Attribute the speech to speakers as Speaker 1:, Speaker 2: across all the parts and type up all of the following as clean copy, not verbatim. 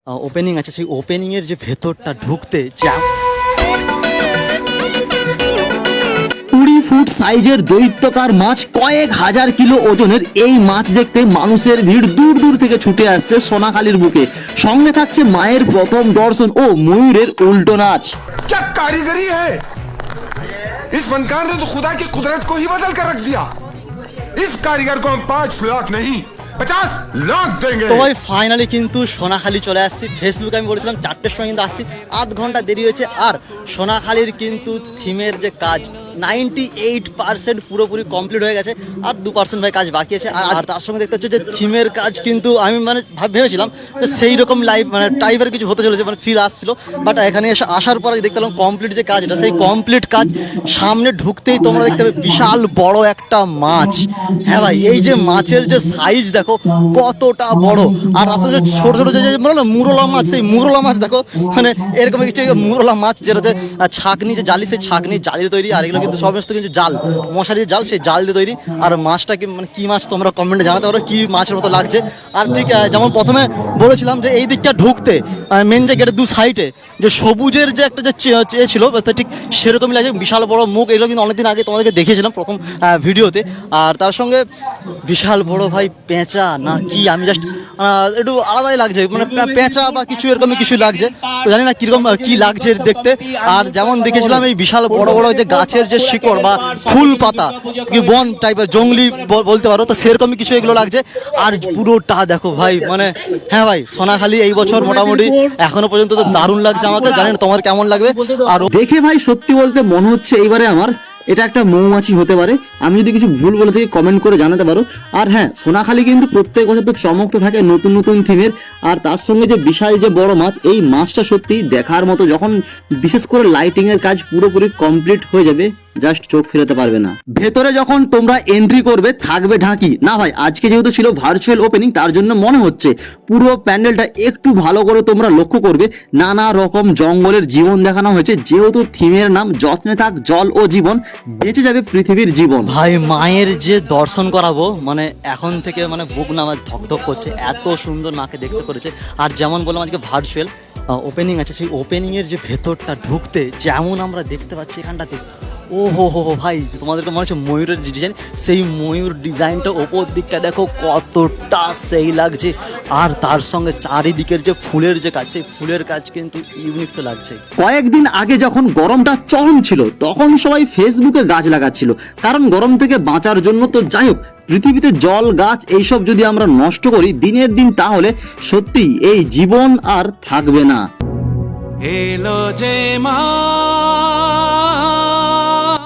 Speaker 1: Opening আছে, সেই ওপেনিংয়ের যে ভেতরটা ঢুকতে জ্যাম 20 ফুট সাইজের দৈত্যকার মাছ, কয়েক হাজার কিলো ওজনের এই মাছ দেখতে মানুষের ভিড় দূর দূর থেকে ছুটে আসছে সোনাখালীর বুকে। সঙ্গে থাকছে মায়ের প্রথম দর্শন ও ময়ূরের উল্টো নাচ।
Speaker 2: क्या कारीगरी है, इस फनकार ने तो खुदा की कुदरत को ही बदल कर रख दिया। इस कारीगर को हम 5 लाख नहीं 50 লাখ দেंगे।
Speaker 1: তো ভাই ফাইনালি কিন্তু সোনাখালী চলে আসছি। ফেসবুকে আমি বলেছিলাম 4টের সময় কিন্তু আসছি, আধ ঘন্টা দেরি হয়েছে। আর সোনাখালীর কিন্তু থিমের যে কাজ 98% পুরোপুরি কমপ্লিট হয়ে গেছে, আর 2% ভাই কাজ বাকি আছে। আর তার সঙ্গে দেখতে হচ্ছে যে থিমের কাজ কিন্তু আমি মানে ভেবেছিলাম যে সেই রকম লাইভ মানে টাইপের কিছু হতে চলেছে, মানে ফিল আসছিল। বাট এখানে এসে আসার পরে দেখতে পেলাম কমপ্লিট যে কাজ, এটা সেই কমপ্লিট কাজ। সামনে ঢুকতেই তোমরা দেখতে পাবে বিশাল বড় একটা মাছ। হ্যাঁ ভাই, এই যে মাছের যে সাইজ দেখো কতটা বড়। আর আসলে ছোট ছোট যে বলো না মুরলা মাছ, সেই মুরলা মাছ দেখো, মানে এরকম কিছু মুরলা মাছ যেটা হচ্ছে ছাকনি যে জালি, সেই ছাকনি জালি দিয়ে তৈরি। আর এগুলো কিন্তু সমস্ত কিন্তু জাল, মশারির জাল, সেই জাল দিয়ে তৈরি। আর মাছটা কি মানে কি মাছ তোমরা কমেন্টে জানাতে পারো কি মাছের মতো লাগছে। আর ঠিক যেমন প্রথমে বলেছিলাম যে এই দিকটা ঢুকতে মেন যে গেটের 2 সাইডে যে সবুজের যে একটা যে ছিল ঠিক সেরকমই লাগে, বিশাল বড় মুখ। এগুলো কিন্তু অনেকদিন আগে তোমাদেরকে দেখিয়েছিলাম প্রথম ভিডিওতে। আর তার সঙ্গে বিশাল বড় ভাই পেঁচা না কি, আমি জাস্ট একটু আলাদাই লাগছে, মানে পেঁচা বা কিছু এরকমই কিছু লাগছে। তো জানি না কিরকম কি লাগছে দেখতে। আর যেমন দেখেছিলাম এই বিশাল বড় বড় যে গাছের যে শিকড় বা ফুল পাতা, কি বন টাইপের জঙ্গলি বলতে পারো, তো সেরকমই কিছু এগুলো লাগছে। আর পুরোটা দেখো ভাই, মানে হ্যাঁ ভাই সোনাখালী এই বছর মোটামুটি এখনো পর্যন্ত তো দারুণ লাগছে আমাকে। জানি না তোমার কেমন লাগবে। আর
Speaker 3: দেখে ভাই সত্যি বলতে মনে হচ্ছে এইবারে আমার এটা একটা মৌমাছি হতে পারে। আমি যদি কিছু ভুল বলে থাকি কমেন্ট করে জানাতে পারো। আর হ্যাঁ, সোনাখালী কিন্তু প্রত্যেক বছর তো চমক তো থাকে নতুন নতুন থিমের। আর তার সঙ্গে যে বিশাল যে বড় মাছ, এই মাছটা সত্যি দেখার মতো। যখন বিশেষ করে লাইটিং এর কাজ পুরোপুরি কমপ্লিট হয়ে যাবে, জাস্ট চোখ ফেরাতে পারবে না। ভেতরে যখন তোমরা এন্ট্রি করবে থাকবে ঢাকি না ভাই। আজকে যেহেতু ছিল ভার্চুয়াল ওপেনিং, তার জন্য মনে হচ্ছে পুরো প্যান্ডেলটা একটু ভালো করে তোমরা লক্ষ্য করবে। নানা রকম জঙ্গলের জীবন দেখানো হয়েছে, যেহেতু থিমের নাম যত্নে থাক জল ও জীবন, বেঁচে যাবে পৃথিবীর জীবন।
Speaker 1: ভাই মায়ের যে দর্শন করাবো, মানে এখন থেকে মানে বুক না আমার ধকধক করছে, এত সুন্দর মাকে দেখতে করেছে। আর যেমন বললাম আজকে ভার্চুয়াল ওপেনিং আছে, সেই ওপেনিংয়ের যে ভেতরটা ঢুকতে যেমন আমরা দেখতে পাচ্ছি এখানটাতে, ও হো হো ভাই তোমাদেরকে মনে হচ্ছে ময়ূরের ডিজাইন, সেই ময়ূর ডিজাইনটা ওপর দিকটা দেখো কতটা সেই লাগছে। আর তার সঙ্গে চারিদিকের যে ফুলের যে কাজ, সেই ফুলের কাজ কিন্তু ইউনিক তো লাগছে।
Speaker 3: কয়েকদিন আগে যখন গরমটা চরম ছিল, তখন সবাই ফেসবুকে গাছ লাগাচ্ছিল, কারণ গরম থেকে বাঁচার জন্য। তো যাই হোক, পৃথিবীতে জল গাছ এইসব যদি আমরা নষ্ট করি দিনের দিন, তাহলে সত্যি এই জীবন আর থাকবে না।
Speaker 4: এলো যে মা,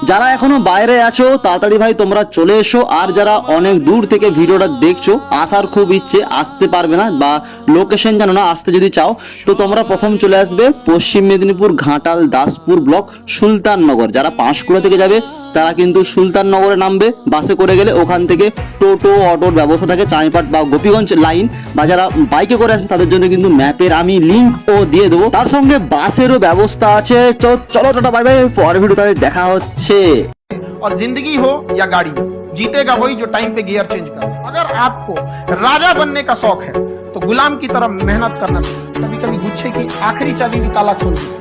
Speaker 3: যারা এখনো বাইরে আছো তাড়াতাড়ি ভাই তোমরা চলে এসো। আর যারা অনেক দূর থেকে ভিডিওটা দেখছো, আসার খুব ইচ্ছে, আসতে পারবে না বা লোকেশন জানো না, আসতে যদি চাও তো তোমরা প্রথম চলে আসবে পশ্চিম মেদিনীপুর ঘাটাল দাসপুর ব্লক সুলতাননগর। যারা পাঁশকুড়া থেকে যাবে তারা কিন্তু সুলতাননগরে নামবে, বাসে করে গেলে ওখান থেকে টোটো অটোর ব্যবস্থা থাকে চাঁইপাট বা গোপীগঞ্জ লাইন। বা যারা বাইকে করে আসবে তাদের জন্য কিন্তু ম্যাপের আমি লিঙ্ক ও দিয়ে দেবো, তার সঙ্গে বাসেরও ব্যবস্থা আছে। চলো টাটা বাই বাই, পরের ভিডিও তাদের দেখা হচ্ছে।
Speaker 5: और जिंदगी हो या गाड़ी, जीतेगा वही जो टाइम पे गियर चेंज कर। अगर आपको राजा बनने का शौक है तो गुलाम की तरह मेहनत करना चाहिए। कभी कभी गुच्छे की आखिरी चाबी भी ताला खोल देती है।